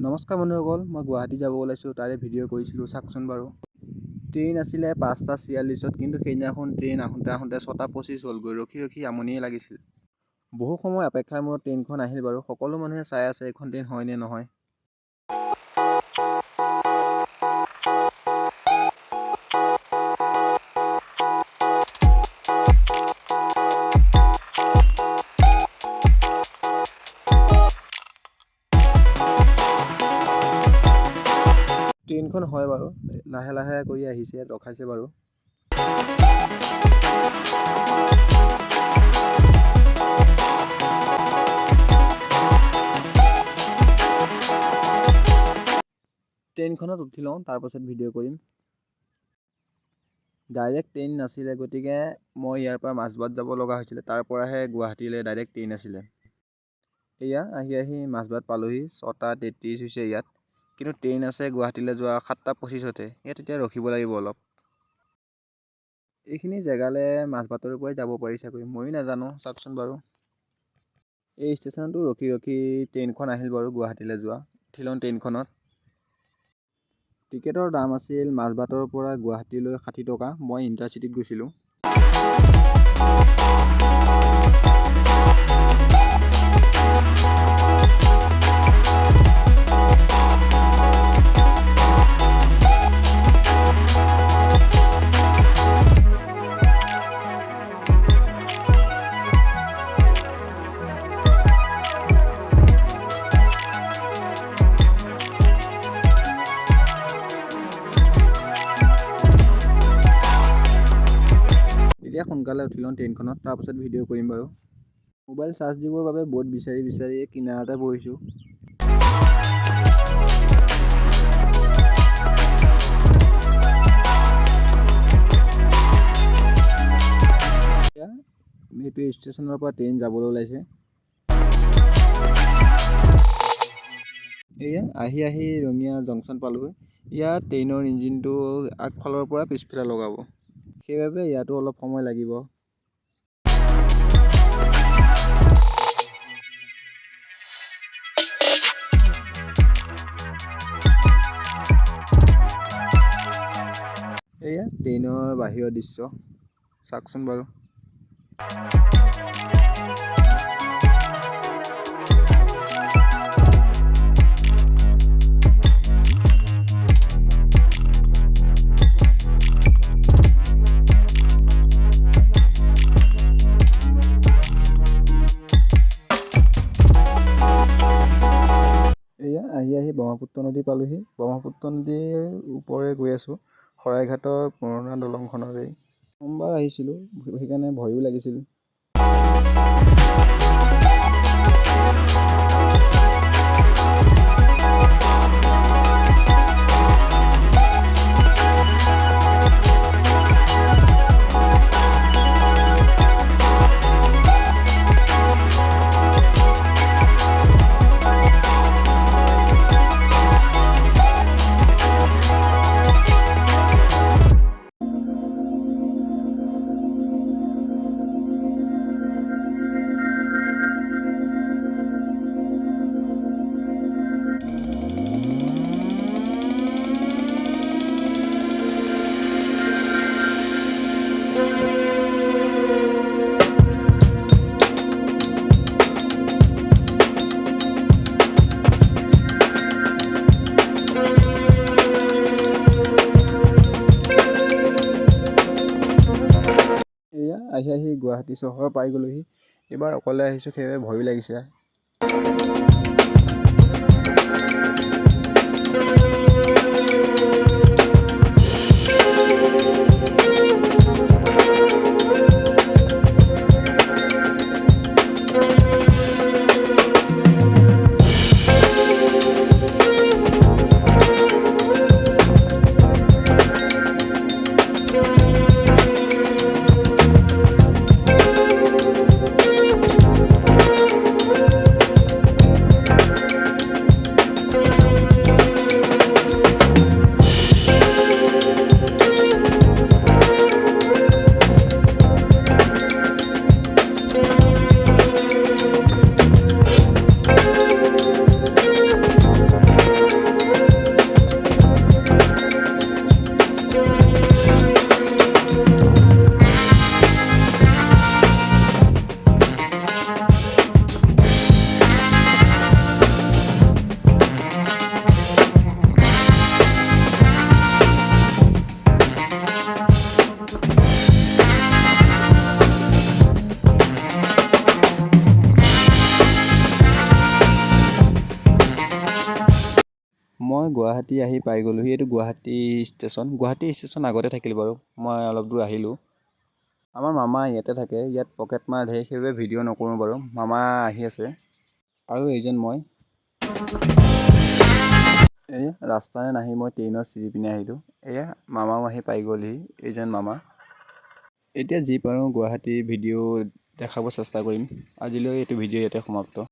নমস্কাৰ বন্ধুসকল, মই গুৱাহাটী যাব ওলাইছোঁ। তাৰে ভিডিঅ' কৰিছিলোঁ, চাওকচোন বাৰু। ট্ৰেইন আছিলে 5:46, কিন্তু সেইদিনাখন ট্ৰেইন আহোঁতে 6:25 হ'লগৈ। ৰখি ৰখি আমনিয়ে লাগিছিল। বহু সময় অপেক্ষাৰ মূৰত ট্ৰেইনখন আহিল বাৰু। সকলো মানুহে চাই আছে এইখন ট্ৰেইন হয় নে নহয়। ট্ৰেইনখন হয় বাৰু, লাহে লাহে কৰি আহিছে, ৰখাইছে বাৰু। ট্ৰেইনখনত উঠি লওঁ, তাৰপাছত ভিডিঅ' কৰিম। ডাইৰেক্ট ট্ৰেইন নাছিলে, গতিকে মই ইয়াৰ পৰা মাজবাট যাব লগা হৈছিলে। তাৰ পৰাহে গুৱাহাটীলৈ ডাইৰেক্ট ট্ৰেইন আছিলে। এয়া আহি আহি মাজবাট পালোহি। 6:33 হৈছে ইয়াত, কিন্তু ট্ৰেইন আছে গুৱাহাটীলৈ যোৱা 7:25-তে। ইয়াত এতিয়া ৰখিব লাগিব অলপ। এইখিনি জেগালৈ মাজবাটৰ পৰাই যাব পাৰি চাগৈ, ময়ো নাজানো, চাওকচোন বাৰু। এই ষ্টেচনতো ৰখি ৰখি ট্ৰেইনখন আহিল বাৰু গুৱাহাটীলৈ যোৱা। উঠি লওঁ ট্ৰেইনখনত। টিকেটৰ দাম আছিল মাজবাটৰ পৰা গুৱাহাটীলৈ 60 টকা। মই ইণ্টাৰচিটিত গৈছিলোঁ। এতিয়া সোনকালে উঠি লওঁ ট্ৰেইনখনত, তাৰপাছত ভিডিঅ' কৰিম বাৰু। মোবাইল চাৰ্জ দিবৰ বাবে ব'ৰ্ড বিচাৰি বিচাৰি কিনাৰতে বহিছোঁ। এইটো ষ্টেচনৰ পৰা ট্ৰেইন যাবলৈ ওলাইছে। এয়া আহি আহি ৰঙিয়া জংচন পালোগৈ। ইয়াত ট্ৰেইনৰ ইঞ্জিনটো আগফালৰ পৰা পিছফালে লগাব, সেইবাবে ইয়াতো অলপ সময় লাগিব। এয়া ট্ৰেইনৰ বাহিৰৰ দৃশ্য, চাওকচোন বাৰু। এয়া আহি আহি ব্ৰহ্মপুত্ৰ নদী পালোহি। ব্ৰহ্মপুত্ৰ নদীৰ ওপৰে গৈ আছোঁ, শৰাইঘাটৰ পুৰণা দলংখনৰেই। সোমবাৰ আহিছিলোঁ, সেইকাৰণে ভয়ো লাগিছিল। এয়া আহি আহি গুৱাহাটী চহৰ পাই গ'লোহি। এইবাৰ অকলে আহিছোঁ, সেইবাবে ভয়ো লাগিছে। মই গুৱাহাটী আহি পাই গ'লোহি। এইটো গুৱাহাটী ষ্টেচন আগতে থাকিল বাৰু, মই অলপ দূৰ আহিলোঁ। আমাৰ মামা ইয়াতে থাকে, ইয়াত পকেট মাৰ ধেৰ, সেইবাবে ভিডিঅ' নকৰোঁ বাৰু। মামা আহি আছে আৰু এইজন মই। এই ৰাস্তাৰে নাহি মই ট্ৰেইনত চিৰি পিনে আহিলোঁ। এয়া মামাও আহি পাই গ'লহি, এইজন মামা। এতিয়া যি পাৰোঁ গুৱাহাটীৰ ভিডিঅ' দেখাব চেষ্টা কৰিম। আজিলৈ এইটো ভিডিঅ' ইয়াতে সমাপ্ত।